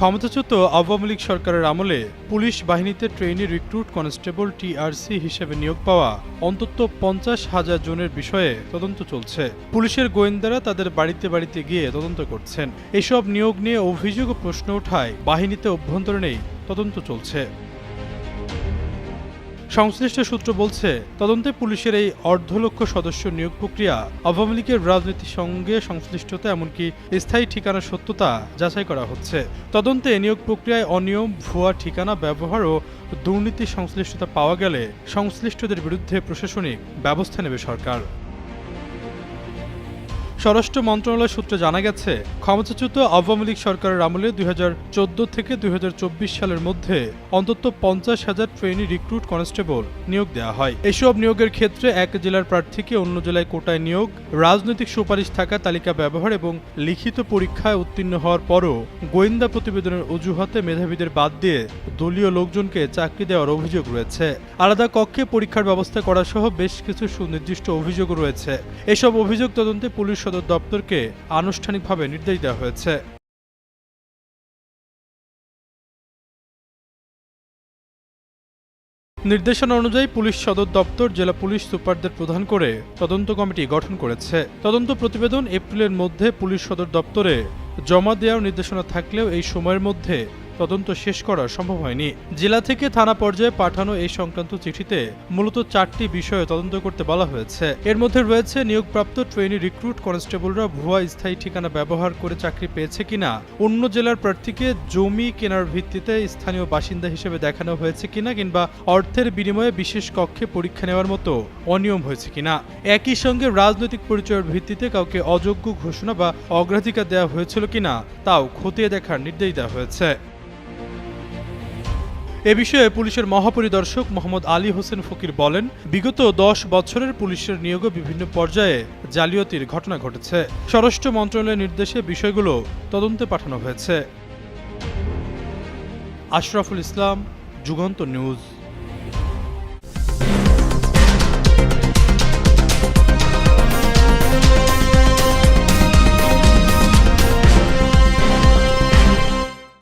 ক্ষমতাচ্যুত আওয়ামী লীগ সরকারের আমলে পুলিশ বাহিনীতে ট্রেইনি রিক্রুট কনস্টেবল টিআরসি হিসেবে নিয়োগ পাওয়া অন্তত 50,000 জনের বিষয়ে তদন্ত চলছে। পুলিশের গোয়েন্দারা তাদের বাড়িতে বাড়িতে গিয়ে তদন্ত করছেন। এসব নিয়োগ নিয়ে অভিযোগ ও প্রশ্ন ওঠায় বাহিনীতে অভ্যন্তরীণেই তদন্ত চলছে। সংশ্লিষ্ট সূত্র বলছে, তদন্তে পুলিশের এই অর্ধলক্ষ সদস্য নিয়োগ প্রক্রিয়া আওয়ামী লীগের রাজনীতির সঙ্গে সংশ্লিষ্টতা এমনকি স্থায়ী ঠিকানার সত্যতা যাচাই করা হচ্ছে। তদন্তে নিয়োগ প্রক্রিয়ায় অনিয়ম, ভুয়া ঠিকানা ব্যবহার ও দুর্নীতির সংশ্লিষ্টতা পাওয়া গেলে সংশ্লিষ্টদের বিরুদ্ধে প্রশাসনিক ব্যবস্থা নেবে সরকার। স্বরাষ্ট্র মন্ত্রণালয় সূত্রে জানা গেছে, ক্ষমতাচ্যুত আওয়ামী লীগ সরকারের আমলে 2014 থেকে 2024 সালের মধ্যে অন্তত 50,000 ট্রেইনি রিক্রুট কনস্টেবল নিয়োগ দেওয়া হয়। এসব নিয়োগের ক্ষেত্রে এক জেলার প্রার্থীকে অন্য জেলায় কোটায় নিয়োগ, রাজনৈতিক সুপারিশ থাকা তালিকা ব্যবহার এবং লিখিত পরীক্ষায় উত্তীর্ণ হওয়ার পরও গোয়েন্দা প্রতিবেদনের অজুহাতে মেধাবীদের বাদ দিয়ে দলীয় লোকজনকে চাকরি দেওয়ার অভিযোগ রয়েছে। আলাদা কক্ষে পরীক্ষার ব্যবস্থা করা সহ বেশ কিছু সুনির্দিষ্ট অভিযোগ রয়েছে। এসব অভিযোগ তদন্তে পুলিশ সদর দপ্তরকে আনুষ্ঠানিকভাবে নির্দেশ দেওয়া হয়েছে। নির্দেশনা অনুযায়ী পুলিশ সদর দপ্তর জেলা পুলিশ সুপারদের প্রধান করে তদন্ত কমিটি গঠন করেছে। তদন্ত প্রতিবেদন এপ্রিলের মধ্যে পুলিশ সদর দপ্তরে জমা দেওয়ার নির্দেশনা থাকলেও এই সময়ের মধ্যে তদন্ত শেষ করা সম্ভব হয়নি। জেলা থেকে থানা পর্যায়ে পাঠানো এই সংক্রান্ত চিঠিতে মূলত 4টি বিষয়ে তদন্ত করতে বলা হয়েছে। এর মধ্যে রয়েছে নিয়োগপ্রাপ্ত ট্রেইনি রিক্রুট কনস্টেবলরা ভুয়া স্থায়ী ঠিকানা ব্যবহার করে চাকরি পেয়েছে কিনা, অন্য জেলার প্রার্থীকে জমি কেনার ভিত্তিতে স্থানীয় বাসিন্দা হিসেবে দেখানো হয়েছে কিনা, কিংবা অর্থের বিনিময়ে বিশেষ কক্ষে পরীক্ষা নেওয়ার মতো অনিয়ম হয়েছে কিনা। একই সঙ্গে রাজনৈতিক পরিচয়ের ভিত্তিতে কাউকে অযোগ্য ঘোষণা বা অগ্রাধিকার দেওয়া হয়েছিল কিনা তাও খতিয়ে দেখার নির্দেশ দেওয়া হয়েছে। এ বিষয়ে পুলিশের মহাপরিদর্শক মোহাম্মদ আলী হোসেন ফকির বলেন, বিগত 10 বছরের পুলিশের নিয়োগে বিভিন্ন পর্যায়ে জালিয়াতির ঘটনা ঘটেছে। স্বরাষ্ট্র মন্ত্রণালয়ের নির্দেশে বিষয়গুলো তদন্তে পাঠানো হয়েছে। আশরাফুল ইসলাম, যুগান্তর নিউজ।